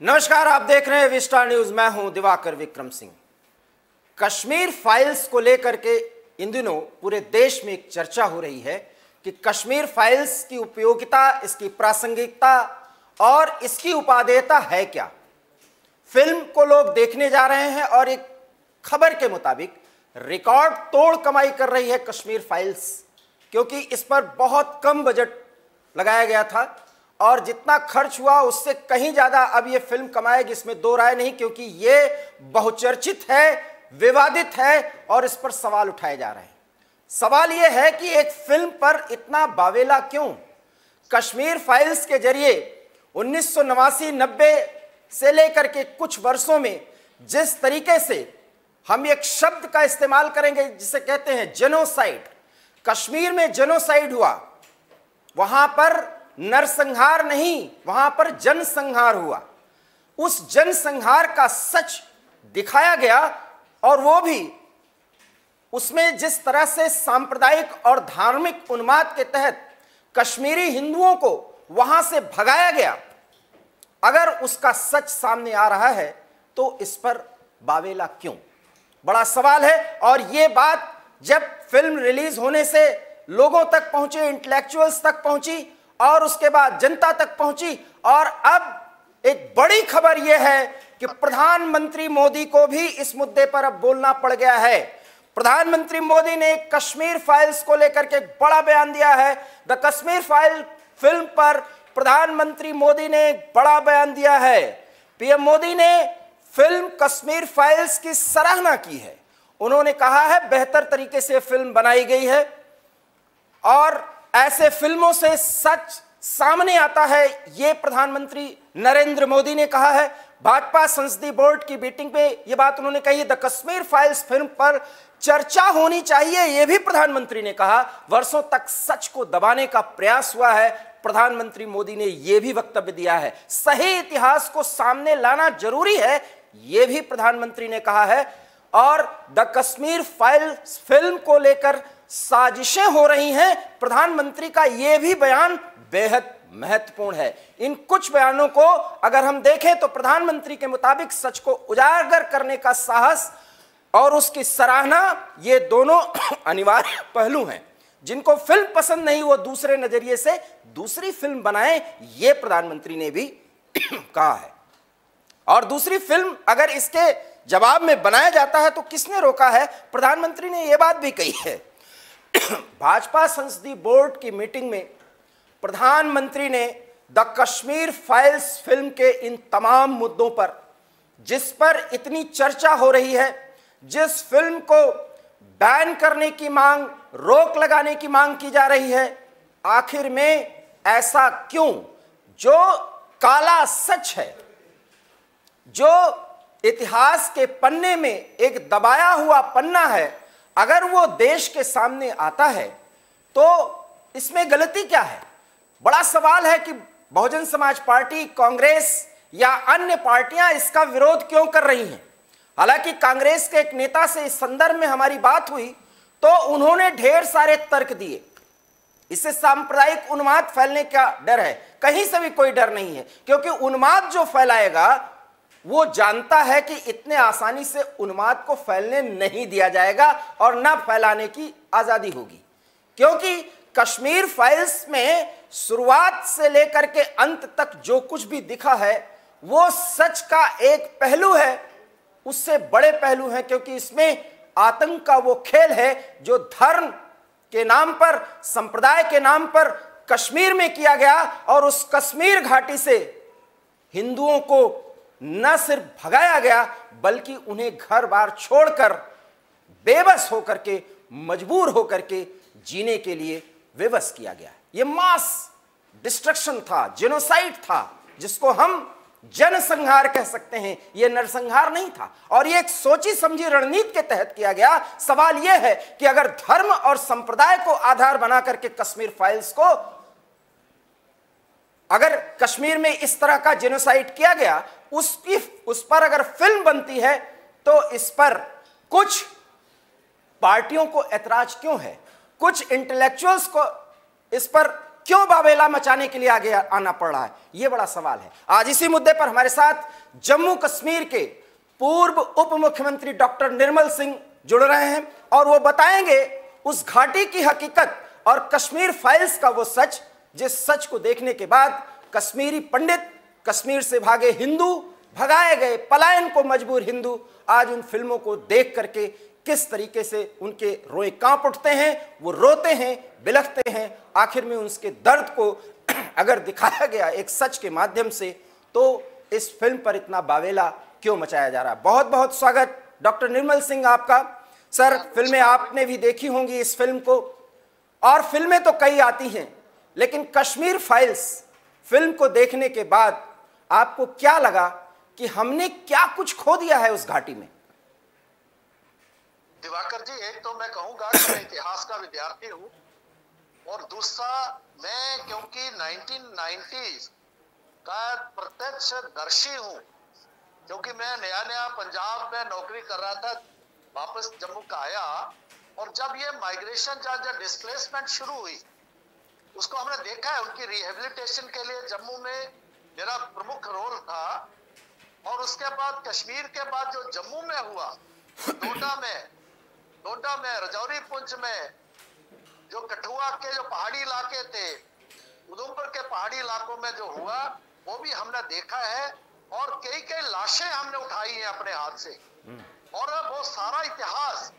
नमस्कार, आप देख रहे हैं विस्टार न्यूज। मैं हूं दिवाकर विक्रम सिंह। कश्मीर फाइल्स को लेकर के इन दिनों पूरे देश में एक चर्चा हो रही है कि कश्मीर फाइल्स की उपयोगिता, इसकी प्रासंगिकता और इसकी उपादेयता है क्या। फिल्म को लोग देखने जा रहे हैं और एक खबर के मुताबिक रिकॉर्ड तोड़ कमाई कर रही है कश्मीर फाइल्स, क्योंकि इस पर बहुत कम बजट लगाया गया था और जितना खर्च हुआ उससे कहीं ज्यादा अब यह फिल्म कमाएगी, इसमें दो राय नहीं, क्योंकि यह बहुचर्चित है, विवादित है और इस पर सवाल उठाए जा रहे हैं। सवाल यह है कि एक फिल्म पर इतना बावेला क्यों। कश्मीर फाइल्स के जरिए 1989-90 से लेकर के कुछ वर्षों में जिस तरीके से हम एक शब्द का इस्तेमाल करेंगे जिसे कहते हैं जेनोसाइड, कश्मीर में जेनोसाइड हुआ, वहां पर नरसंहार नहीं, वहां पर जनसंहार हुआ। उस जनसंहार का सच दिखाया गया और वो भी उसमें जिस तरह से सांप्रदायिक और धार्मिक उन्माद के तहत कश्मीरी हिंदुओं को वहां से भगाया गया। अगर उसका सच सामने आ रहा है तो इस पर बावेला क्यों, बड़ा सवाल है। और ये बात जब फिल्म रिलीज होने से लोगों तक पहुंचे, इंटेलेक्चुअल्स तक पहुंची और उसके बाद जनता तक पहुंची, और अब एक बड़ी खबर यह है कि प्रधानमंत्री मोदी को भी इस मुद्दे पर अब बोलना पड़ गया है। प्रधानमंत्री मोदी ने कश्मीर फाइल्स को लेकर के एक बड़ा बयान दिया है। द कश्मीर फाइल फिल्म पर प्रधानमंत्री मोदी ने एक बड़ा बयान दिया है। पीएम मोदी ने फिल्म कश्मीर फाइल्स की सराहना की है। उन्होंने कहा है बेहतर तरीके से फिल्म बनाई गई है और ऐसे फिल्मों से सच सामने आता है, यह प्रधानमंत्री नरेंद्र मोदी ने कहा है। भाजपा संसदीय बोर्ड की मीटिंग में यह बात उन्होंने कही। द कश्मीर फाइल्स फिल्म पर चर्चा होनी चाहिए, यह भी प्रधानमंत्री ने कहा। वर्षों तक सच को दबाने का प्रयास हुआ है, प्रधानमंत्री मोदी ने यह भी वक्तव्य दिया है। सही इतिहास को सामने लाना जरूरी है, यह भी प्रधानमंत्री ने कहा है। और द कश्मीर फाइल्स फिल्म को लेकर साजिशें हो रही हैं, प्रधानमंत्री का यह भी बयान बेहद महत्वपूर्ण है। इन कुछ बयानों को अगर हम देखें तो प्रधानमंत्री के मुताबिक सच को उजागर करने का साहस और उसकी सराहना, ये दोनों अनिवार्य पहलू हैं। जिनको फिल्म पसंद नहीं वो दूसरे नजरिए से दूसरी फिल्म बनाएं, ये प्रधानमंत्री ने भी कहा है। और दूसरी फिल्म अगर इसके जवाब में बनाया जाता है तो किसने रोका है, प्रधानमंत्री ने यह बात भी कही है। भाजपा संसदीय बोर्ड की मीटिंग में प्रधानमंत्री ने द कश्मीर फाइल्स फिल्म के इन तमाम मुद्दों पर, जिस पर इतनी चर्चा हो रही है, जिस फिल्म को बैन करने की मांग, रोक लगाने की मांग की जा रही है, आखिर में ऐसा क्यों। जो काला सच है, जो इतिहास के पन्ने में एक दबाया हुआ पन्ना है, अगर वो देश के सामने आता है तो इसमें गलती क्या है। बड़ा सवाल है कि बहुजन समाज पार्टी, कांग्रेस या अन्य पार्टियां इसका विरोध क्यों कर रही हैं। हालांकि कांग्रेस के एक नेता से इस संदर्भ में हमारी बात हुई तो उन्होंने ढेर सारे तर्क दिए। इससे सांप्रदायिक उन्माद फैलने का डर है, कहीं से भी कोई डर नहीं है, क्योंकि उन्माद जो फैलाएगा वो जानता है कि इतने आसानी से उन्माद को फैलने नहीं दिया जाएगा और न फैलाने की आजादी होगी। क्योंकि कश्मीर फाइल्स में शुरुआत से लेकर के अंत तक जो कुछ भी दिखा है वो सच का एक पहलू है, उससे बड़े पहलू हैं, क्योंकि इसमें आतंक का वो खेल है जो धर्म के नाम पर, संप्रदाय के नाम पर कश्मीर में किया गया। और उस कश्मीर घाटी से हिंदुओं को न सिर्फ भगाया गया बल्कि उन्हें घर बार छोड़कर बेबस होकर के, मजबूर होकर के जीने के लिए विवश किया गया। यह मास डिस्ट्रक्शन था, जेनोसाइड था, जिसको हम जनसंहार कह सकते हैं। यह नरसंहार नहीं था और यह एक सोची समझी रणनीति के तहत किया गया। सवाल यह है कि अगर धर्म और संप्रदाय को आधार बना करके कश्मीर फाइल्स को, अगर कश्मीर में इस तरह का जेनोसाइड किया गया, उस पर अगर फिल्म बनती है तो इस पर कुछ पार्टियों को ऐतराज क्यों है, कुछ इंटेलेक्चुअल्स को इस पर क्यों बावेला मचाने के लिए आगे आना पड़ रहा है, यह बड़ा सवाल है। आज इसी मुद्दे पर हमारे साथ जम्मू कश्मीर के पूर्व उप मुख्यमंत्री डॉक्टर निर्मल सिंह जुड़ रहे हैं और वो बताएंगे उस घाटी की हकीकत और कश्मीर फाइल्स का वो सच, जिस सच को देखने के बाद कश्मीरी पंडित, कश्मीर से भागे हिंदू, भगाए गए पलायन को मजबूर हिंदू आज उन फिल्मों को देख करके किस तरीके से उनके रोए कांप उठते हैं, वो रोते हैं, बिलखते हैं। आखिर में उसके दर्द को अगर दिखाया गया एक सच के माध्यम से, तो इस फिल्म पर इतना बावेला क्यों मचाया जा रहा है। बहुत बहुत स्वागत डॉक्टर निर्मल सिंह आपका। सर, फिल्में आपने भी देखी होंगी इस फिल्म को, और फिल्में तो कई आती हैं, लेकिन कश्मीर फाइल्स फिल्म को देखने के बाद आपको क्या लगा कि हमने क्या कुछ खो दिया है उस घाटी में? दिवाकर जी, एक तो मैं कहूंगा कि मैं इतिहास का विद्यार्थी हूं, और दूसरा मैं क्योंकि 1990s का प्रत्यक्षदर्शी हूं, क्योंकि मैं नया नया पंजाब में नौकरी कर रहा था, वापस जम्मू का आया, और जब ये माइग्रेशन या डिस्प्लेसमेंट शुरू हुई उसको हमने देखा है। उनकी रिहेबिलिटेशन के लिए जम्मू में मेरा प्रमुख रोल था, और उसके बाद कश्मीर के बाद जो जम्मू में हुआ, डोडा में रजौरी पुंछ में, जो कठुआ के जो पहाड़ी इलाके थे, उधमपुर के पहाड़ी इलाकों में जो हुआ वो भी हमने देखा है, और कई कई लाशें हमने उठाई हैं अपने हाथ से, और वो सारा इतिहास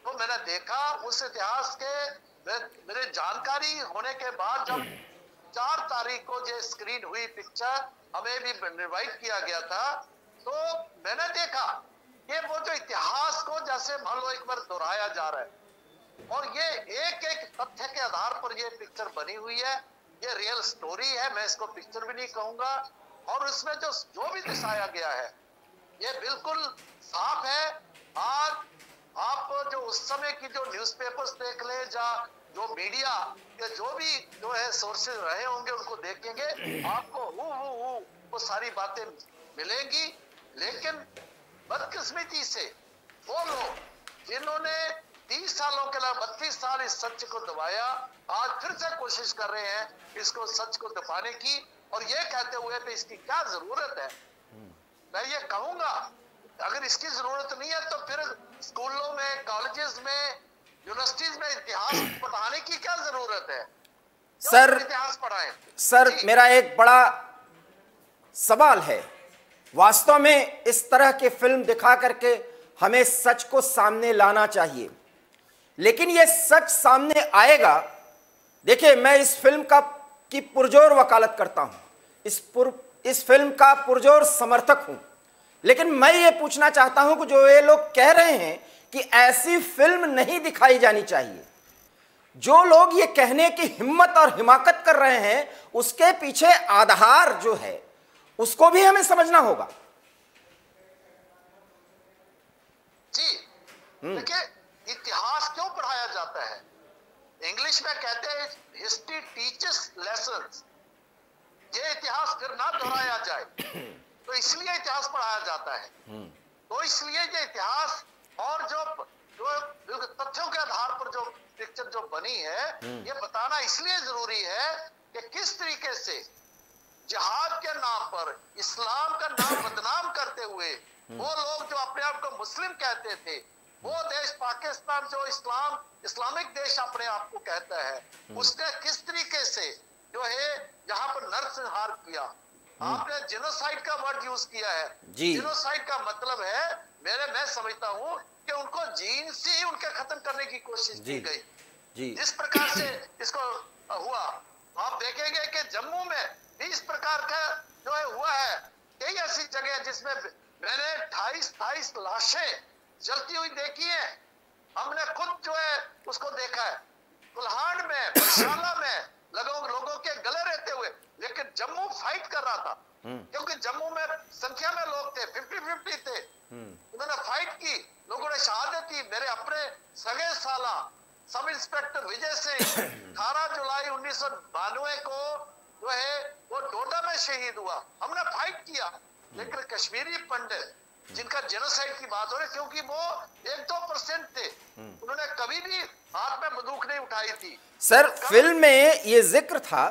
तो मैंने देखा। उस इतिहास के मेरे जानकारी होने के बाद जब 4 तारीख को जो स्क्रीन हुई पिक्चर, हमें भी इनवाइट किया गया था, तो मैंने देखा कि वो जो इतिहास को जैसे मान लो एक बार दोहराया जा रहा है, और ये एक एक तथ्य के आधार पर ये पिक्चर बनी हुई है। ये रियल स्टोरी है, मैं इसको पिक्चर भी नहीं कहूंगा, और उसमें जो भी दिखाया गया है ये बिल्कुल साफ है। आज आप जो उस समय की जो न्यूज़पेपर्स देख ले, जो मीडिया के जो भी जो है सोर्सेज रहे होंगे उनको देखेंगे, आपको वो सारी बातें मिलेंगी। लेकिन बदकिस्मती से वो लोग जिन्होंने 30 सालों के लिए 32 साल इस सच को दबाया, आज फिर से कोशिश कर रहे हैं इसको सच को दबाने की, और ये कहते हुए कि इसकी क्या जरूरत है। मैं ये कहूंगा अगर इसकी जरूरत नहीं है तो फिर स्कूलों में, कॉलेजेस में, यूनिवर्सिटीज में इतिहास पढ़ाने की क्या जरूरत है? सर, इतिहास पढ़ाएं। सर, मेरा एक बड़ा सवाल है, वास्तव में इस तरह के फिल्म दिखा करके हमें सच को सामने लाना चाहिए, लेकिन यह सच सामने आएगा। देखिए, मैं इस फिल्म की पुरजोर वकालत करता हूं, इस फिल्म का पुरजोर समर्थक हूं, लेकिन मैं ये पूछना चाहता हूं कि जो ये लोग कह रहे हैं कि ऐसी फिल्म नहीं दिखाई जानी चाहिए, जो लोग ये कहने की हिम्मत और हिमाकत कर रहे हैं, उसके पीछे आधार जो है उसको भी हमें समझना होगा। जी, देखिए, इतिहास क्यों पढ़ाया जाता है? इंग्लिश में कहते हैं हिस्ट्री टीचेस लेसन्स। ये इतिहास फिर ना दोहराया जाए, तो इसलिए इतिहास पढ़ाया जाता है। तो इसलिए ये इतिहास और जो तथ्यों के आधार पर जो पिक्चर जो बनी है, ये बताना इसलिए जरूरी है कि किस तरीके से जिहाद के नाम पर इस्लाम का नाम बदनाम करते हुए वो लोग जो अपने आप को मुस्लिम कहते थे, वो देश पाकिस्तान जो इस्लामिक देश अपने आप को कहता है, उसने किस तरीके से जो है यहाँ पर नरसंहार किया। आपने जेनोसाइड का वर्ड यूज किया है। जेनोसाइड का मतलब है, मैं समझता हूँ कि उनको जीन से ही उनके खत्म करने की कोशिश की गई। जिस प्रकार से इसको हुआ, आप देखेंगे कि जम्मू में इस प्रकार का जो है हुआ है। कई ऐसी जगह जिसमें मैंने 28 लाशें जलती हुई देखी है, हमने खुद जो है उसको देखा है। कुल्हाड़ में, बरसाला में लोगों के गले रहते हुए, लेकिन जम्मू फाइट कर रहा था, क्योंकि जम्मू में संख्या में लोग थे, 50-50 थे। उन्होंने फाइट की, लोगों ने शहादत दी। मेरे अपने सगे साला सब इंस्पेक्टर विजय सिंह 18 जुलाई 1992 को जो है वो डोडा में शहीद हुआ। हमने फाइट किया, लेकिन कश्मीरी पंडित जिनका जेनोसाइड की बात हो रही, क्योंकि वो 1-2% थे, उन्होंने कभी भी हाथ में बंदूक नहीं उठाई थी। सर फिल्म में ये जिक्र था,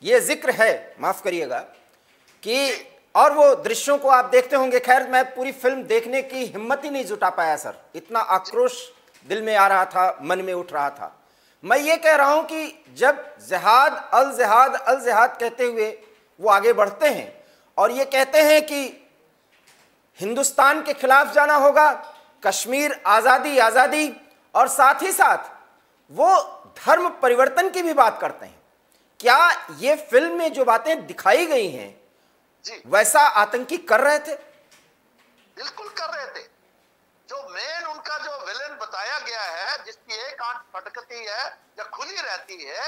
ये जिक्र है, माफ करिएगा, कि और वो दृश्यों को आप देखते होंगे। खैर मैं पूरी फिल्म देखने की हिम्मत ही नहीं जुटा पाया सर, इतना आक्रोश दिल में आ रहा था, मन में उठ रहा था। मैं ये कह रहा हूं कि जब जिहाद अल जिहाद अल जिहाद कहते हुए वो आगे बढ़ते हैं और ये कहते हैं कि हिंदुस्तान के खिलाफ जाना होगा, कश्मीर आजादी आजादी, और साथ ही साथ वो धर्म परिवर्तन की भी बात करते हैं, क्या ये फिल्म में जो बातें दिखाई गई हैं जी वैसा आतंकी कर रहे थे? बिल्कुल कर रहे थे। जो मेन उनका जो विलेन बताया गया है, जिसकी एक आंख फटकती है या खुली रहती है,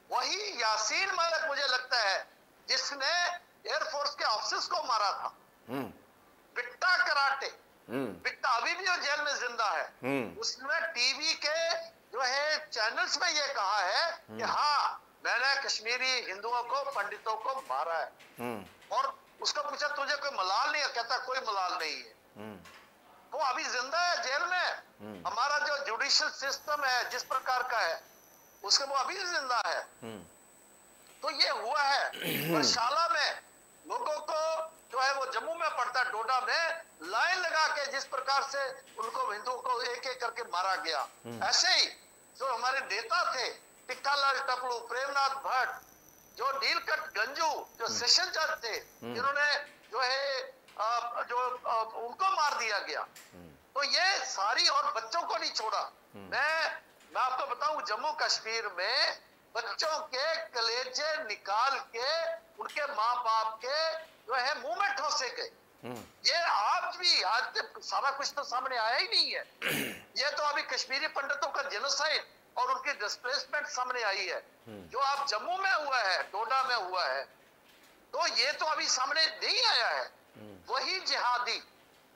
वही यासीन मलिक मुझे लगता है जिसने एयरफोर्स के ऑफिसर्स को मारा था। बिट्टा कराटे, बिट्टा अभी भी वो जेल में जिंदा है। उसने टीवी के जो है चैनल्स में ये कहा है कि हाँ मैंने कश्मीरी हिंदुओं को, पंडितों को मारा है। और उसका पूछा तुझे कोई मलाल नहीं है? कहता कोई मलाल नहीं है। वो अभी जिंदा है जेल में। हमारा जो जुडिशियल सिस्टम है जिस प्रकार का है, उसके वो अभी जिंदा है। तो ये हुआ है। और शाला में लोगों को जो है वो जम्मू में पड़ता है, डोडा में लाइन लगा के जिस प्रकार से उनको हिंदुओं को एक एक करके मारा गया। ऐसे ही जो हमारे नेता थे, टिक्कालाल टपलू, प्रेमनाथ भट्ट, जो नीलकंठ गंजू, जो सेशन जज थे, जिन्होंने जो है उनको मार दिया गया। तो ये सारी, और बच्चों को नहीं छोड़ा। मैं आपको बताऊं, जम्मू कश्मीर में बच्चों के कलेजे निकाल के उनके माँ बाप के जो है मुंह में ठोसे गए। ये आज भी, आज तक सारा कुछ तो सामने आया ही नहीं है। ये तो अभी कश्मीरी पंडितों का जेनोसाइड और उनकी डिस्प्लेसमेंट सामने आई है, जो आप जम्मू में हुआ है, डोडा में हुआ है। तो ये तो अभी सामने नहीं आया है। वही जिहादी,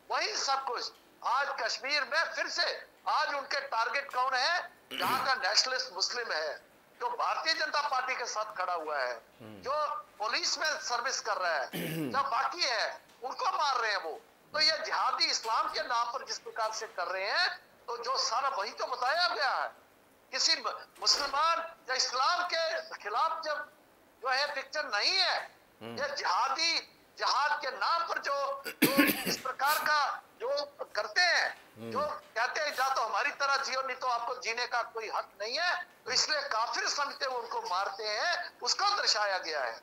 वही सब कुछ आज कश्मीर में फिर से। आज उनके टारगेट कौन है? जहां का नेशनलिस्ट मुस्लिम है, जो भारतीय जनता पार्टी के साथ खड़ा हुआ है, जो पुलिस में सर्विस कर रहा है, जो बाकी है, उनको मार रहे हैं वो। तो ये जिहादी इस्लाम के नाम पर जिस प्रकार से कर रहे हैं, तो जो सारा वही तो बताया गया है। किसी मुसलमान या इस्लाम के खिलाफ जब जो है पिक्चर नहीं है, ये जिहादी जिहाद के नाम पर जो इस प्रकार का जो करते हैं, जो कहते हैं जा तो हमारी तरह जियो, नहीं तो आपको जीने का कोई हक नहीं है, तो इसलिए काफिर समझते हुए उनको मारते हैं, उसको दर्शाया गया है।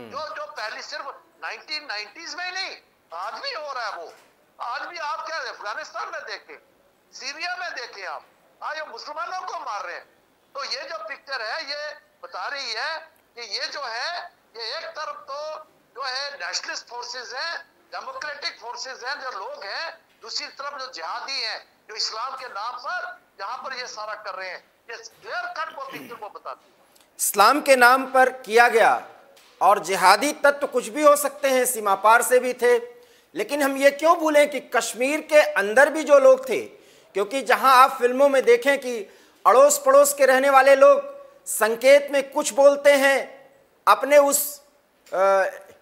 जो पहले सिर्फ 1990s में नहीं, आज भी हो रहा है वो। आज भी आप क्या अफगानिस्तान में देखें, सीरिया में देखें, आप आज मुसलमानों को मार रहे हैं। तो ये जो पिक्चर है ये बता रही है कि ये जो है, ये एक तरफ तो जो है नेशनलिस्ट फोर्सेस हैं, डेमोक्रेटिक फोर्सेस हैं, जो लोग हैं, दूसरी तरफ जो जिहादी हैं, जो इस्लाम के नाम पर जहां पर ये सारा कर रहे हैं। ये क्लियर कट वो पिक्चर को बताती है। इस्लाम के नाम पर किया गया, और जिहादी तत्व कुछ भी हो सकते हैं, सीमा पार से भी थे। लेकिन हम ये क्यों भूलें कि कश्मीर के अंदर भी जो लोग थे, क्योंकि जहां आप फिल्मों में देखें कि अड़ोस पड़ोस के रहने वाले लोग संकेत में कुछ बोलते हैं, अपने उस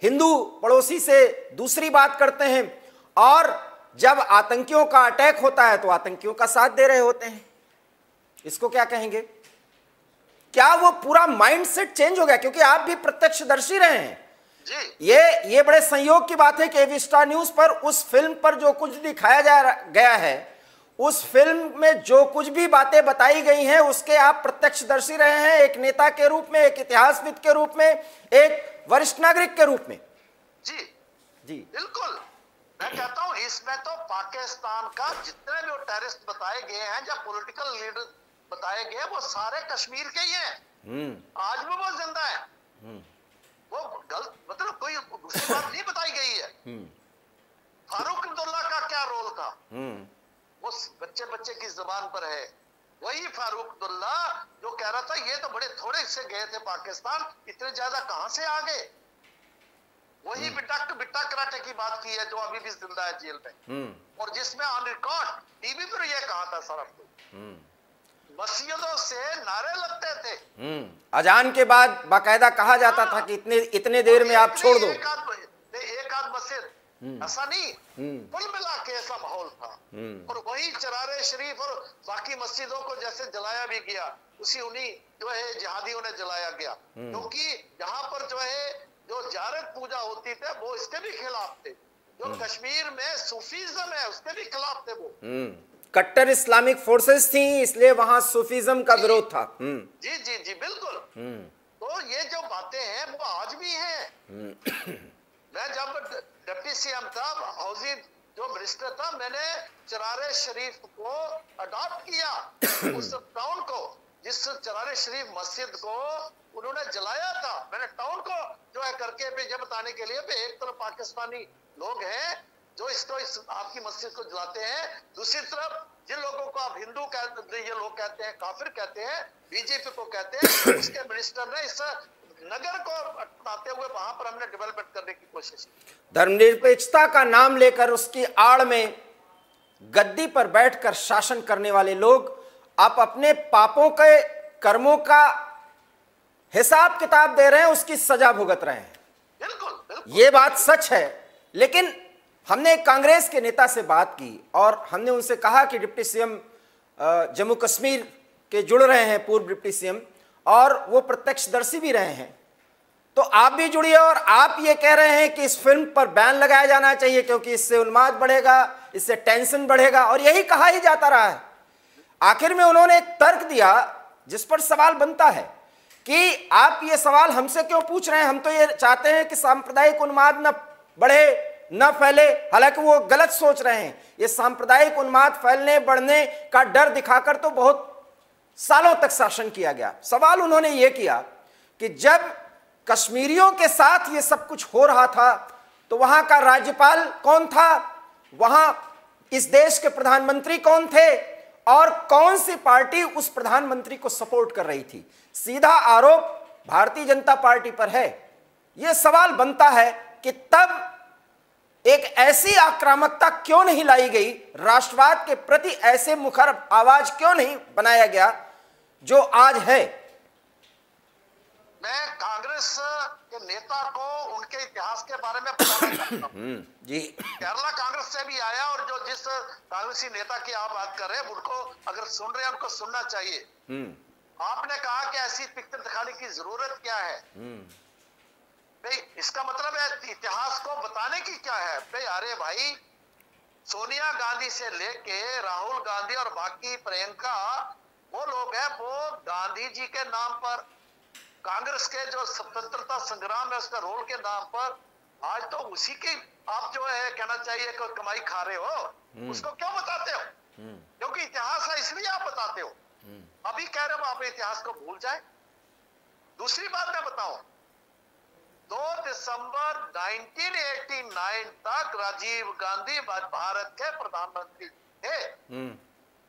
हिंदू पड़ोसी से दूसरी बात करते हैं, और जब आतंकियों का अटैक होता है तो आतंकियों का साथ दे रहे होते हैं। इसको क्या कहेंगे? क्या वो पूरा माइंडसेट चेंज हो गया? क्योंकि आप भी प्रत्यक्षदर्शी रहे हैं जी। ये बड़े संयोग की बात है कि एबी स्टार न्यूज पर उस फिल्म पर जो कुछ दिखाया गया है, उस फिल्म में जो कुछ भी बातें बताई गई हैं, उसके आप प्रत्यक्षदर्शी रहे हैं, एक नेता के रूप में, एक इतिहासविद के रूप में, एक वरिष्ठ नागरिक के रूप में। जी जी बिल्कुल। मैं कहता हूं इसमें तो पाकिस्तान का जितने भी टेररिस्ट बताए गए हैं या पॉलिटिकल लीडर बताए गए, वो सारे कश्मीर के ही हैं। आज भी वो जिंदा है। वो गलत, मतलब कोई दूसरी बात नहीं बताई गई है। फारूक अब्दुल्ला का क्या रोल था, वो बच्चे बच्चे की जुबान पर है। वही फारूक अब्दुल्ला जो कह रहा था ये तो बड़े थोड़े से गए थे पाकिस्तान, इतने ज्यादा कहां से आ गए। वही बिट्टा कराटे की बात की है, जो अभी भी जिंदा है जेल में, और जिसमें ऑन रिकॉर्ड टीवी पर ये कहा था सारा कुछ। मस्जिदों से नारे लगते थे, अजान के बाद बाकायदा कहा जाता था कि इतने देर में आप छोड़ दो। एक आध मस्जिद ऐसा नहीं, कुल मिला के ऐसा माहौल था। और वही चरारे शरीफ और बाकी मस्जिदों को जैसे जलाया भी गया, उसी उन्हीं जो है जिहादियों ने जलाया गया, क्योंकि यहाँ पर जो है जो जारत पूजा होती थी वो इसके भी खिलाफ थे। जो कश्मीर में सूफीज्म है उसके भी खिलाफ थे वो। कट्टर इस्लामिक फोर्सेस थी, इसलिए वहां सूफीज्म का विरोध था। जी जी जी बिल्कुल। तो ये जो बातें हैं वो आज भी हैं। मैं जब डिप्टी सीएम था, हाउसिंग जो मिनिस्टर था, मैंने चरारे शरीफ को अडॉप्ट किया। उस टाउन को, जिस चरारे शरीफ मस्जिद को उन्होंने जलाया था, मैंने टाउन को जो है करके ये बताने के लिए एक तरफ पाकिस्तानी लोग हैं जो आपकी मस्जिद को जलाते हैं, दूसरी तरफ जिन लोगों को आप हिंदू कहते, ये लोग कहते हैं, काफिर कहते हैं, बीजेपी को कहते हैं, उसके मिनिस्टर ने इस नगर को अपनाते हुए वहां पर हमने डेवलपमेंट करने की कोशिश की। धर्मनिरपेक्षता का नाम लेकर उसकी आड़ में गद्दी पर बैठकर शासन करने वाले लोग आप अपने पापों के कर्मों का हिसाब किताब दे रहे हैं, उसकी सजा भुगत रहे हैं। बिल्कुल, ये बात सच है। लेकिन हमने कांग्रेस के नेता से बात की और हमने उनसे कहा कि डिप्टी सीएम जम्मू कश्मीर के जुड़ रहे हैं, पूर्व डिप्टी सीएम, और वो प्रत्यक्षदर्शी भी रहे हैं, तो आप भी जुड़िए। और आप ये कह रहे हैं कि इस फिल्म पर बैन लगाया जाना चाहिए क्योंकि इससे उन्माद बढ़ेगा, इससे टेंशन बढ़ेगा, और यही कहा ही जाता रहा है। आखिर में उन्होंने एक तर्क दिया जिस पर सवाल बनता है कि आप ये सवाल हमसे क्यों पूछ रहे हैं, हम तो ये चाहते हैं कि सांप्रदायिक उन्माद न बढ़े न फैले। हालांकि वो गलत सोच रहे हैं। ये सांप्रदायिक उन्माद फैलने बढ़ने का डर दिखाकर तो बहुत सालों तक शासन किया गया। सवाल उन्होंने ये किया कि जब कश्मीरियों के साथ ये सब कुछ हो रहा था तो वहां का राज्यपाल कौन था, वहां इस देश के प्रधानमंत्री कौन थे, और कौन सी पार्टी उस प्रधानमंत्री को सपोर्ट कर रही थी। सीधा आरोप भारतीय जनता पार्टी पर है। यह सवाल बनता है कि तब एक ऐसी आक्रामकता क्यों नहीं लाई गई, राष्ट्रवाद के प्रति ऐसे मुखर आवाज क्यों नहीं बनाया गया जो आज है। मैं कांग्रेस के नेता को उनके इतिहास के बारे में बताना चाहता हूं। जी, केरला कांग्रेस से भी आया, और जो जिस कांग्रेसी नेता की आप बात कर रहे हैं उनको अगर सुन रहे हैं उनको सुनना चाहिए। आपने कहा कि ऐसी पिक्चर दिखाने की जरूरत क्या है। भाई इसका मतलब है इतिहास को बताने की क्या है। भाई अरे भाई, सोनिया गांधी से लेके राहुल गांधी और बाकी प्रियंका, वो लोग हैं वो गांधी जी के नाम पर, कांग्रेस के जो स्वतंत्रता संग्राम है उसका रोल के नाम पर आज तो उसी की आप जो है कहना चाहिए कि कमाई खा रहे हो। उसको क्यों बताते हो? क्योंकि इतिहास है इसलिए आप बताते हो। अभी कह रहे हो आप इतिहास को भूल जाए। दूसरी बात मैं बताऊं, 2 दिसंबर 1989 तक राजीव गांधी भारत के प्रधानमंत्री थे।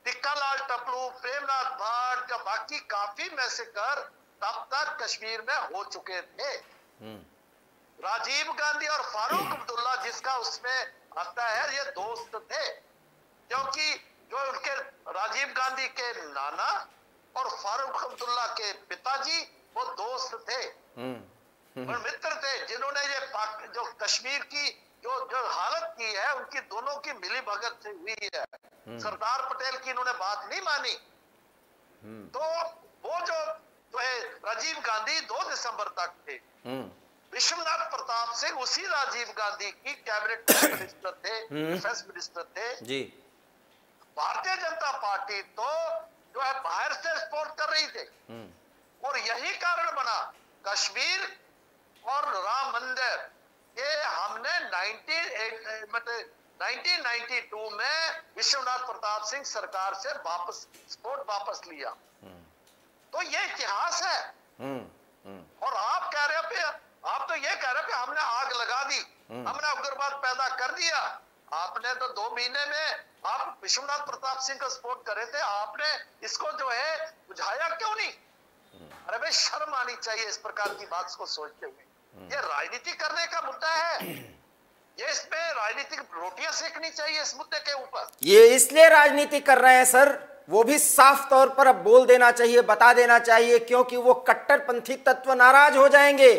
टिक्कालाल टपलू, प्रेमनाथ भाट का बाकी काफी मैसेकर तब तक कश्मीर में हो चुके थे। राजीव गांधी और फारूक अब्दुल्ला जिसका उसमें आता है, ये दोस्त थे, क्योंकि जो उनके राजीव गांधी के नाना और फारूक अब्दुल्ला के पिताजी वो दोस्त थे और मित्र थे, जिन्होंने ये जो कश्मीर की जो हालत की है उनकी दोनों की मिली भगत से हुई है। सरदार पटेल की इन्होंने बात नहीं मानी। तो वो जो है राजीव गांधी 2 दिसंबर तक थे। विश्वनाथ प्रताप सिंह उसी राजीव गांधी की कैबिनेट मिनिस्टर थे, डिफेंस मिनिस्टर थे जी। भारतीय जनता पार्टी तो जो है बाहर से सपोर्ट कर रही थी, और यही कारण बना कश्मीर और राम मंदिर ये हमने 1992 में विश्वनाथ प्रताप सिंह सरकार से सपोर्ट वापस लिया। तो ये इतिहास है। और आप कह रहे हो, आप तो ये कह रहे हो कि हमने आग लगा दी, हमने उग्रवाद पैदा कर दिया। आपने तो 2 महीने में आप विश्वनाथ प्रताप सिंह को सपोर्ट करे थे, आपने इसको जो है बुझाया क्यों नहीं? अरे भाई शर्म आनी चाहिए इस प्रकार की बात को सोचते हुए। ये राजनीति करने का मुद्दा है, ये इसमें राजनीतिक रोटियां सेकनी चाहिए इस मुद्दे के ऊपर। ये इसलिए राजनीति कर रहे हैं सर, वो भी साफ तौर पर अब बोल देना चाहिए, बता देना चाहिए, क्योंकि वो कट्टरपंथी तत्व नाराज हो जाएंगे।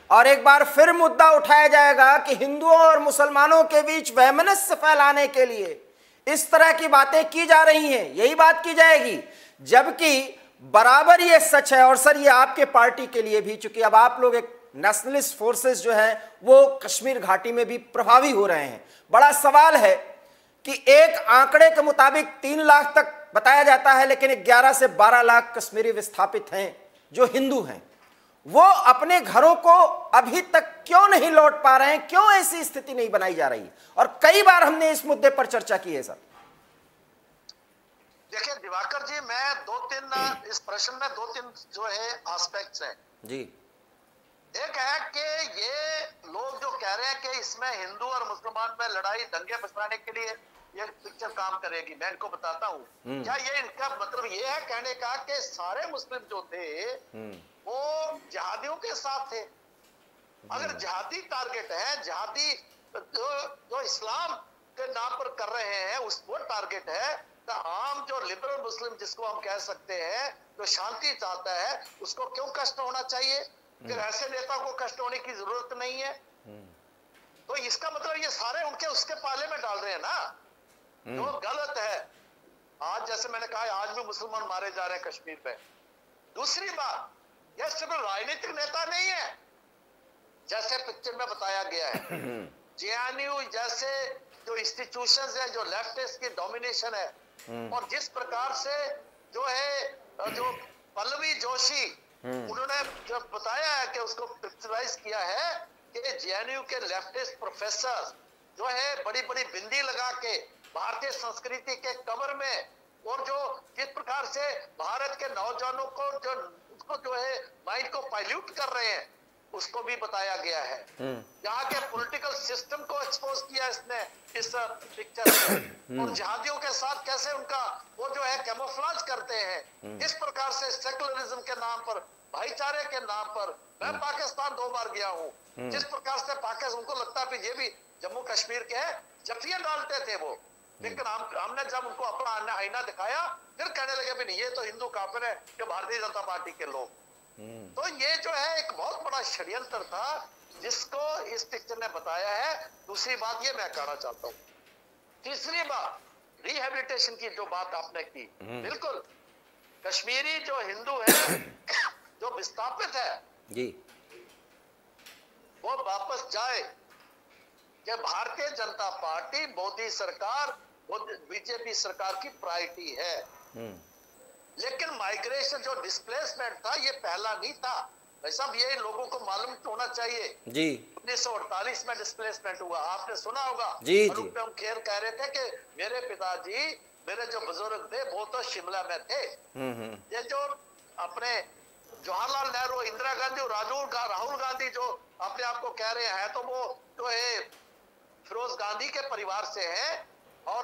और एक बार फिर मुद्दा उठाया जाएगा कि हिंदुओं और मुसलमानों के बीच वैमनस्य फैलाने के लिए इस तरह की बातें की जा रही हैं, यही बात की जाएगी। जबकि बराबर ये सच है, और सर ये आपके पार्टी के लिए भी, चूंकि अब आप लोग एक नेशनलिस्ट फोर्सेस जो है वो कश्मीर घाटी में भी प्रभावी हो रहे हैं। बड़ा सवाल है कि एक आंकड़े के मुताबिक 3 लाख तक बताया जाता है, लेकिन 11 से 12 लाख कश्मीरी विस्थापित हैं जो हिंदू हैं। वो अपने घरों को अभी तक क्यों नहीं लौट पा रहे हैं, क्यों ऐसी स्थिति नहीं बनाई जा रही? और कई बार हमने इस मुद्दे पर चर्चा की है सर। देखिए दिवाकर जी, मैं 2-3 इस प्रश्न में 2-3 जो है एस्पेक्ट्स हैं जी। एक है कि ये लोग जो कह रहे हैं कि इसमें हिंदू और मुसलमान में लड़ाई दंगे बचाने के लिए ये पिक्चर काम करेगी, मैं इनको बताता हूँ। क्या ये इनका मतलब ये है कहने का कि सारे मुस्लिम जो थे वो जिहादियों के साथ थे? अगर जिहादी टारगेट है, जिहादी जो इस्लाम के नाम पर कर रहे हैं उस वो टारगेट है, तो आम जो लिबरल मुस्लिम जिसको हम कह सकते हैं, जो शांति चाहता है, उसको क्यों कष्ट होना चाहिए? फिर ऐसे नेता को कष्ट होने की जरूरत नहीं है। तो इसका मतलब ये सारे उनके उसके पाले में डाल रहे हैं ना, जो गलत है। आज जैसे मैंने कहा, आज भी मुसलमान मारे जा रहे हैं कश्मीर में। दूसरी बात, यह सिर्फ राजनीतिक नेता नहीं है जैसे पिक्चर में बताया गया है। जेएनयू जैसे जो इंस्टीट्यूशंस है, जो लेफ्टिस्ट की डोमिनेशन है, और जिस प्रकार से जो है जो पल्लवी जोशी उन्होंने जो बताया है कि उसको पिक्चराइज किया है कि जेएनयू के लेफ्टिस्ट प्रोफेसर जो है बड़ी बड़ी बिंदी लगा के भारतीय संस्कृति के कवर में, और जो किस प्रकार से भारत के नौजवानों को जो है माइंड को पाइल्यूट कर रहे हैं, उसको भी बताया गया है। यहाँ के पॉलिटिकल सिस्टम को एक्सपोज किया इसने इस पिक्चर में, और जिहादियों के साथ कैसे उनका वो जो है कैमोफ्लेज करते हैं। इस प्रकार से सेकुलरिज्म के नाम पर, भाईचारे के नाम पर, मैं पाकिस्तान 2 बार गया हूँ, जिस प्रकार से पाकिस्तान उनको लगता है ये भी जम्मू कश्मीर के हैं, जफियां डालते थे वो, लेकिन हमने जब उनको अपना आईना दिखाया फिर कहने लगे भी नहीं ये तो हिंदू काफिर है, ये भारतीय जनता पार्टी के लोग। तो ये जो है एक बहुत बड़ा षड्यंत्र था जिसको इस पिक्चर ने बताया है। दूसरी बात ये मैं कहना चाहता हूँ। तीसरी बात, रिहेबिलिटेशन की जो बात आपने की, बिल्कुल कश्मीरी जो हिंदू है जो विस्थापित है जी, वो वापस जाए। कि भारतीय जनता पार्टी, मोदी सरकार, बीजेपी सरकार की प्रायोरिटी है। लेकिन माइग्रेशन जो डिस्प्लेसमेंट था ये पहला नहीं था भाई साहब, ये लोगों को मालूम होना चाहिए जी। 1948 में डिस्प्लेसमेंट हुआ, आपने सुना होगा। जी जी। अनुपम खेर कह रहे थे कि मेरे पिताजी, मेरे जो बुजुर्ग थे वो तो शिमला में थे। ये जो अपने जवाहरलाल नेहरू, इंदिरा गांधी और राहुल गांधी जो अपने आप को कह रहे हैं, तो वो जो है फिरोज गांधी के परिवार से है और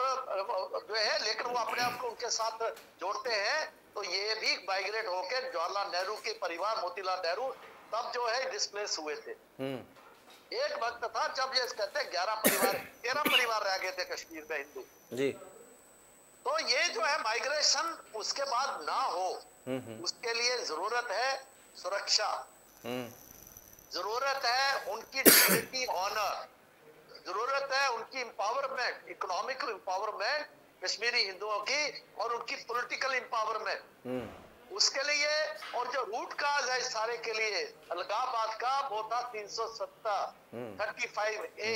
जो है, लेकिन वो अपने आप को उनके साथ जोड़ते हैं। तो ये भी माइग्रेट होकर जवाहरलाल नेहरू के परिवार, मोतीलाल नेहरू तब जो है डिस्प्लेस हुए थे। एक वक्त था जब ये कहते हैं 13 परिवार रह गए थे कश्मीर में हिंदू जी। तो ये जो है माइग्रेशन उसके बाद ना हो, उसके लिए जरूरत है सुरक्षा, जरूरत है उनकी डिग्निटी, ऑनर, जरूरत है उनकी एम्पावरमेंट, इकोनॉमिकल एम्पावरमेंट कश्मीरी हिंदुओं की, और उनकी पॉलिटिकल एम्पावरमेंट उसके लिए। और जो रूट काज है इस सारे के लिए, अलगाबाद का वो था 370 35A,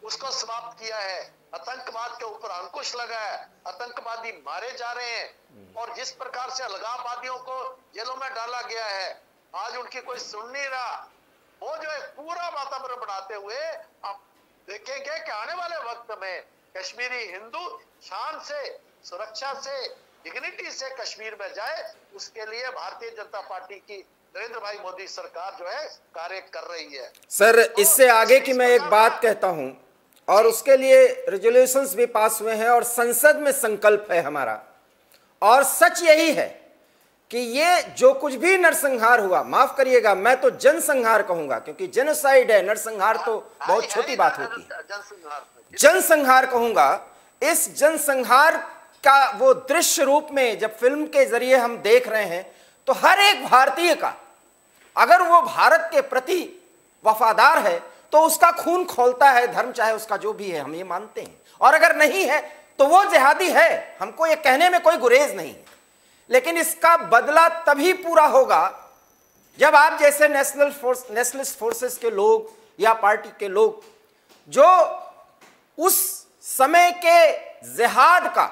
उसको समाप्त किया है। आतंकवाद के ऊपर अंकुश लगा है, आतंकवादी मारे जा रहे हैं, और जिस प्रकार से अलगाववादियों को जेलों में डाला गया है, आज उनकी कोई सुन नहीं रहा। वो जो है पूरा वातावरण बनाते हुए आप देखेंगे कि आने वाले वक्त में कश्मीरी हिंदू शान से, सुरक्षा से, डिग्निटी से कश्मीर में जाए, उसके लिए भारतीय जनता पार्टी की नरेंद्र भाई मोदी सरकार जो है कार्य कर रही है। सर इससे आगे की मैं एक बात कहता हूं, और उसके लिए रेजोल्यूशंस भी पास हुए हैं और संसद में संकल्प है हमारा, और सच यही है कि ये जो कुछ भी नरसंहार हुआ, माफ करिएगा मैं तो जनसंहार कहूंगा, क्योंकि जेनोसाइड है, नरसंहार तो बहुत छोटी बात होती है, जनसंहार कहूंगा। इस जनसंहार का वो दृश्य रूप में जब फिल्म के जरिए हम देख रहे हैं, तो हर एक भारतीय का, अगर वो भारत के प्रति वफादार है तो उसका खून खौलता है, धर्म चाहे उसका जो भी है, हम ये मानते हैं। और अगर नहीं है तो वो जिहादी है, हमको ये कहने में कोई गुरेज नहीं है। लेकिन इसका बदला तभी पूरा होगा जब आप जैसे नेशनलिस्ट फोर्सेस के लोग या पार्टी के लोग जो उस समय के जिहाद का,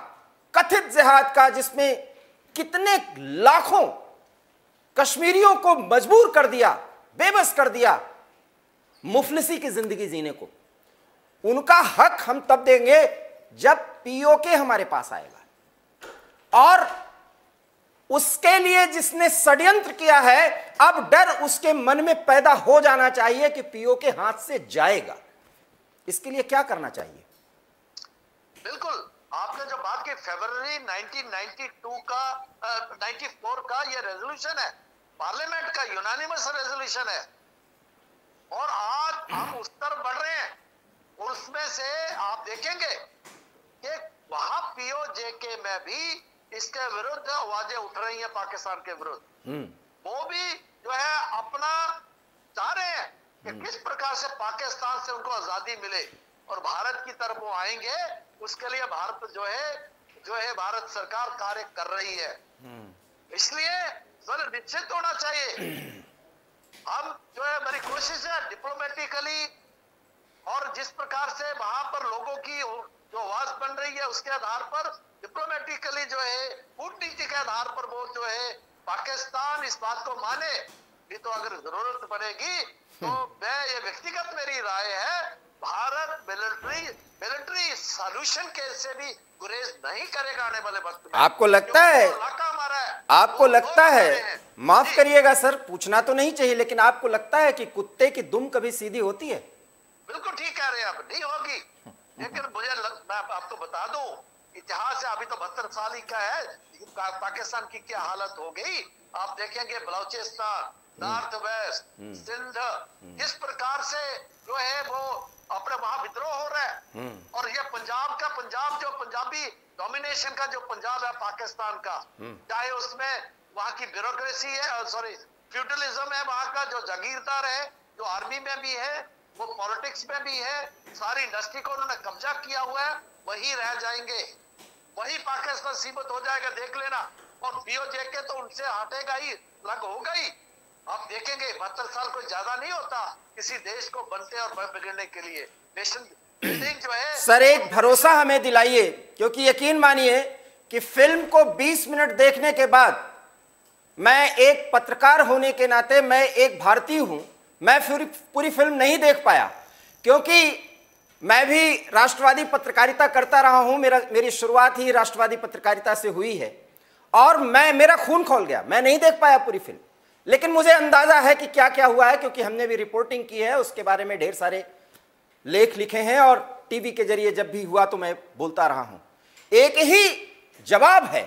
कथित जिहाद का, जिसमें कितने लाखों कश्मीरियों को मजबूर कर दिया, बेबस कर दिया मुफलिसी की जिंदगी जीने को, उनका हक हम तब देंगे जब पीओके हमारे पास आएगा। और उसके लिए जिसने षड्यंत्र किया है, अब डर उसके मन में पैदा हो जाना चाहिए कि पीओके हाथ से जाएगा। इसके लिए क्या करना चाहिए? बिल्कुल, आपने जो बात की, फरवरी 1992 का 94 का ये रेजोल्यूशन है, पार्लियामेंट का यूनानिमस रेजोल्यूशन है, और आज हम उस तरफ बढ़ रहे हैं। उसमें से आप देखेंगे कि वहां पीओजेके में भी इसके विरुद्ध आवाजें उठ रही हैं, पाकिस्तान के विरुद्ध। वो भी जो है अपना चाह रहे हैं कि किस प्रकार से पाकिस्तान से उनको आजादी मिले और भारत की तरफ वो आएंगे। उसके लिए भारत जो है भारत सरकार कार्य कर रही है। इसलिए निश्चित होना चाहिए। हम जो है, मेरी कोशिश है डिप्लोमेटिकली, और जिस प्रकार से वहां पर लोगों की जो आवाज बन रही है उसके आधार पर डिप्लोमेटिकली जो है, कूटनीति के आधार पर वो जो है पाकिस्तान इस बात को माने। भी तो अगर जरूरत पड़ेगी तो मैं, ये व्यक्तिगत मेरी राय है, भारत मिलिट्री सॉल्यूशन के से भी गुरेज नहीं करेगा आने वाले वक्त में। आपको लगता है, आपको लगता है, माफ करिएगा सर, पूछना तो नहीं चाहिए, लेकिन आपको लगता है कि कुत्ते की दुम कभी सीधी होती है? बिल्कुल ठीक कह रहे हैं आप, नहीं होगी। लेकिन मैं आपको बता दूं, इतिहास है, अभी तो 72 साल ही का है, पाकिस्तान की क्या हालत हो गई आप देखेंगे। बलूचिस्तान, नॉर्थ वेस्ट, सिंध, किस प्रकार से जो है वो अपने वहां विद्रोह हो रहा है। और ये पंजाब जो पंजाबी डोमिनेशन का जो पंजाब है पाकिस्तान का, चाहे उसमें वहां की ब्यूरोक्रेसी है, सॉरी फ्यूडलिज्म है, वहां का जो जागीरदार है, जो आर्मी में भी है, वो पॉलिटिक्स में भी है, सारी इंडस्ट्री को उन्होंने कब्जा किया हुआ है, वही रह जाएंगे, वही पाकिस्तान सीमित हो जाएगा, देख लेना। और पीओजेके तो उनसे हटेगा ही, लग होगा ही। आप देखेंगे 72 साल कोई ज्यादा नहीं होता किसी देश को बनते और बिगड़ने के लिए। नेशन बिल्डिंग जो है, सर एक भरोसा हमें दिलाइए, क्योंकि यकीन मानिए कि फिल्म को 20 मिनट देखने के बाद, मैं एक पत्रकार होने के नाते, मैं एक भारतीय हूं, मैं पूरी फिल्म नहीं देख पाया, क्योंकि मैं भी राष्ट्रवादी पत्रकारिता करता रहा हूं, मेरी शुरुआत ही राष्ट्रवादी पत्रकारिता से हुई है, और मेरा खून खौल गया, मैं नहीं देख पाया पूरी फिल्म। लेकिन मुझे अंदाजा है कि क्या क्या हुआ है, क्योंकि हमने भी रिपोर्टिंग की है, उसके बारे में ढेर सारे लेख लिखे हैं, और टीवी के जरिए जब भी हुआ तो मैं बोलता रहा हूं। एक ही जवाब है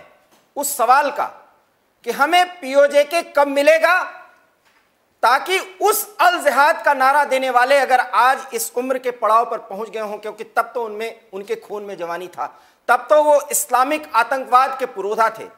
उस सवाल का कि हमें पीओजेके कब मिलेगा, ताकि उस अल जिहाद का नारा देने वाले अगर आज इस उम्र के पड़ाव पर पहुंच गए हों, क्योंकि तब तो उनके खून में जवानी था, तब तो वो इस्लामिक आतंकवाद के पुरोधा थे,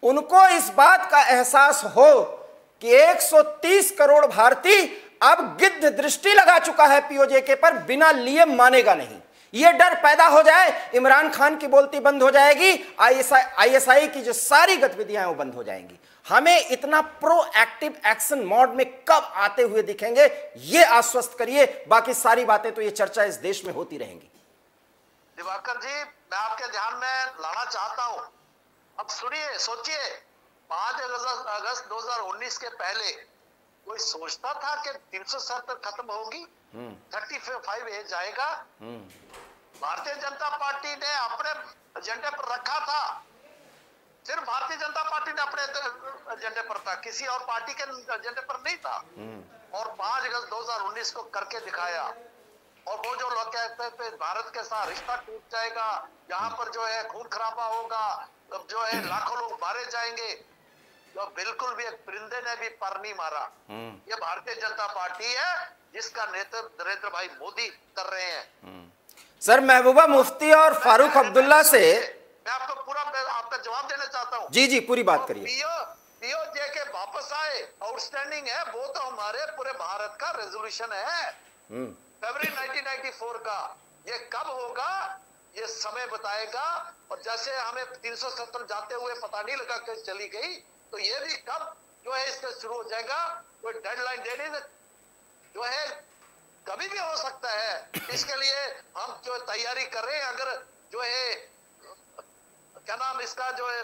उनको इस बात का एहसास हो कि 130 करोड़ भारतीय अब गिद्ध दृष्टि लगा चुका है पीओजेके पर, बिना लिए मानेगा नहीं। यह डर पैदा हो जाए, इमरान खान की बोलती बंद हो जाएगी, आईएसआई की जो सारी गतिविधियां वो बंद हो जाएंगी। हमें इतना प्रोएक्टिव एक्शन मोड में कब आते हुए दिखेंगे, ये आश्वस्त करिए, बाकी सारी बातें तो ये चर्चा इस देश में होती रहेंगी। दिवाकर जी, मैं आपके ध्यान में लाना चाहता हूं, अब सुनिए, सोचिए, 5 अगस्त 2019 के पहले कोई सोचता था कि 370 खत्म होगी, 35 एज आएगा? भारतीय जनता पार्टी ने अपने एजेंडे पर रखा था, सिर्फ भारतीय जनता पार्टी ने अपने एजेंडे पर था, किसी और पार्टी के एजेंडे पर नहीं था। और 5 अगस्त 2019 को करके दिखाया। और वो जो लोग कहते थे भारत के साथ रिश्ता टूट जाएगा, यहाँ पर जो है खून खराबा होगा, जो है लाखों लोग मारे जाएंगे, तो बिल्कुल भी एक परिंदे ने भी पर नहीं मारा। ये भारतीय जनता पार्टी है जिसका नेतृत्व नरेंद्र भाई मोदी कर रहे हैं। सर महबूबा मुफ्ती और फारूक अब्दुल्ला से मैं आपको पूरा आपका जवाब देना चाहता हूँ। जी पूरी बात करिए। पीओजेके वापस बरसाए आउटस्टैंडिंग है, वो तो हमारे पूरे भारत का रेजोल्यूशन है फरवरी 1994 का। ये कब होगा ये समय बताएगा। और जैसे हमें 370 जाते हुए पता नहीं लगा कि चली गई, तो ये भी कब जो है इसका शुरू हो जाएगा, कोई डेडलाइन देने जो है कभी भी हो सकता है। इसके लिए हम जो तैयारी कर रहे हैं, अगर जो है क्या नाम इसका जो है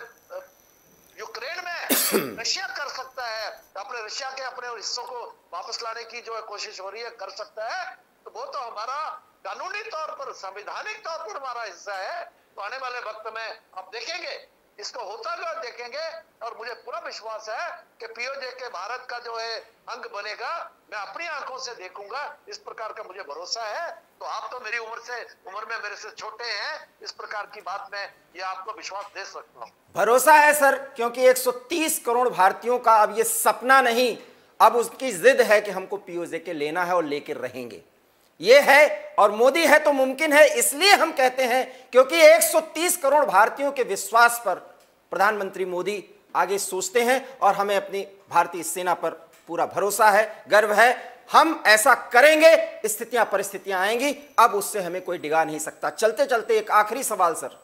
यूक्रेन में रशिया कर सकता है, अपने रशिया के अपने हिस्सों को वापस लाने की जो है कोशिश हो रही है, कर सकता है, तो वो तो हमारा कानूनी तौर पर संवैधानिक तौर पर हमारा हिस्सा है। तो आने वाले वक्त में आप देखेंगे इसको होता हुआ देखेंगे। और मुझे पूरा विश्वास है कि पीओजे के भारत का जो है अंग बनेगा, मैं अपनी आंखों से देखूंगा, इस प्रकार का मुझे भरोसा है। तो आप तो मेरी उम्र में मेरे से छोटे हैं, इस प्रकार की बात में ये आपको विश्वास दे सकता हूँ। भरोसा है सर, क्योंकि 130 करोड़ भारतीयों का अब ये सपना नहीं, अब उसकी जिद है कि हमको पीओजे के लेना है और लेकर रहेंगे। ये है, और मोदी है तो मुमकिन है, इसलिए हम कहते हैं क्योंकि 130 करोड़ भारतीयों के विश्वास पर प्रधानमंत्री मोदी आगे सोचते हैं और हमें अपनी भारतीय सेना पर पूरा भरोसा है, गर्व है। हम ऐसा करेंगे, स्थितियां परिस्थितियां आएंगी, अब उससे हमें कोई डिगा नहीं सकता। चलते चलते एक आखिरी सवाल सर,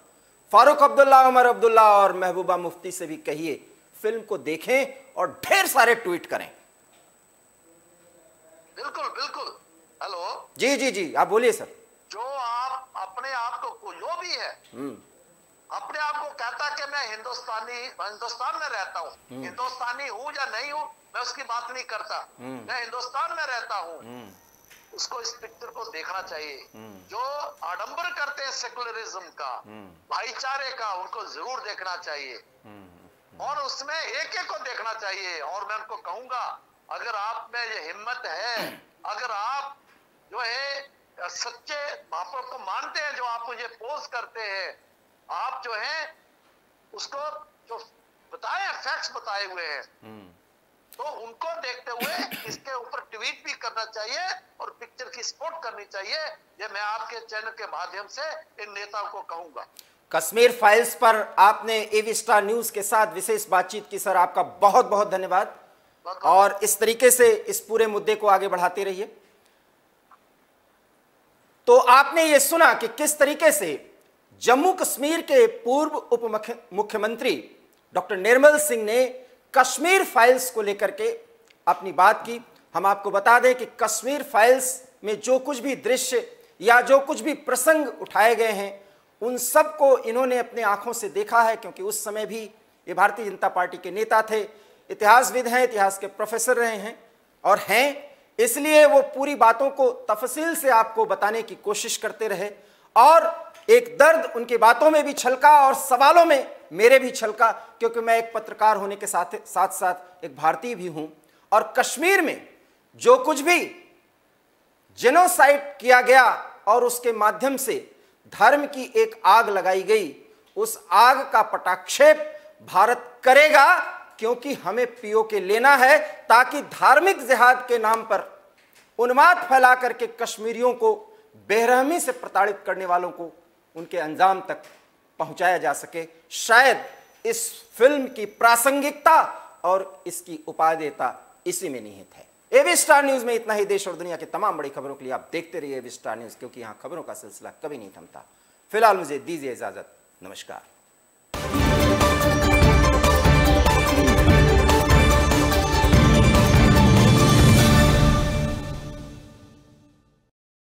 फारूक अब्दुल्ला, उमर अब्दुल्ला और महबूबा मुफ्ती से भी कहिए, फिल्म को देखें और ढेर सारे ट्वीट करें। बिल्कुल बिल्कुल। हेलो जी जी जी, आप बोलिए सर। जो आप अपने आप को जो भी है अपने आप को कहता कि मैं हिंदुस्तान में रहता हूँ, हिंदुस्तानी हूँ या नहीं हूँ मैं उसकी बात नहीं करता, मैं हिंदुस्तान में रहता हूँ, उसको इस पिक्चर को देखना चाहिए। जो आडंबर करते हैं सेकुलरिज्म का, भाईचारे का, उनको जरूर देखना चाहिए और उसमें एक एक को देखना चाहिए। और मैं उनको कहूंगा, अगर आप में ये हिम्मत है, अगर आप जो है सच्चे महापुरुष को मानते हैं, जो आप मुझे पोस्ट करते हैं, आप जो है उसको जो बताए फैक्ट्स बताए हुए हैं, तो उनको देखते हुए इसके ऊपर ट्वीट भी करना चाहिए और पिक्चर की सपोर्ट करनी चाहिए। ये मैं आपके चैनल के माध्यम से इन नेताओं को कहूंगा। कश्मीर फाइल्स पर आपने एवी स्टार न्यूज के साथ विशेष बातचीत की सर, आपका बहुत बहुत धन्यवाद। और इस तरीके से इस पूरे मुद्दे को आगे बढ़ाते रहिए। तो आपने ये सुना कि किस तरीके से जम्मू कश्मीर के पूर्व उप मुख्यमंत्री डॉक्टर निर्मल सिंह ने कश्मीर फाइल्स को लेकर के अपनी बात की। हम आपको बता दें कि कश्मीर फाइल्स में जो कुछ भी दृश्य या जो कुछ भी प्रसंग उठाए गए हैं, उन सब को इन्होंने अपने आंखों से देखा है, क्योंकि उस समय भी ये भारतीय जनता पार्टी के नेता थे, इतिहासविद हैं, इतिहास के प्रोफेसर रहे हैं और हैं, इसलिए वो पूरी बातों को तफसील से आपको बताने की कोशिश करते रहे। और एक दर्द उनकी बातों में भी छलका और सवालों में मेरे भी छलका, क्योंकि मैं एक पत्रकार होने के साथ साथ एक भारतीय भी हूं। और कश्मीर में जो कुछ भी जेनोसाइड किया गया और उसके माध्यम से धर्म की एक आग लगाई गई, उस आग का पटाक्षेप भारत करेगा, क्योंकि हमें पीओके लेना है, ताकि धार्मिक जिहाद के नाम पर उन्माद फैला करके कश्मीरियों को बेरहमी से प्रताड़ित करने वालों को उनके अंजाम तक पहुंचाया जा सके। शायद इस फिल्म की प्रासंगिकता और इसकी उपादेयता इसी में निहित है। एवी स्टार न्यूज में इतना ही। देश और दुनिया की तमाम बड़ी खबरों के लिए आप देखते रहिए एवी स्टार न्यूज, क्योंकि यहां खबरों का सिलसिला कभी नहीं थमता। फिलहाल मुझे दीजिए इजाजत, नमस्कार।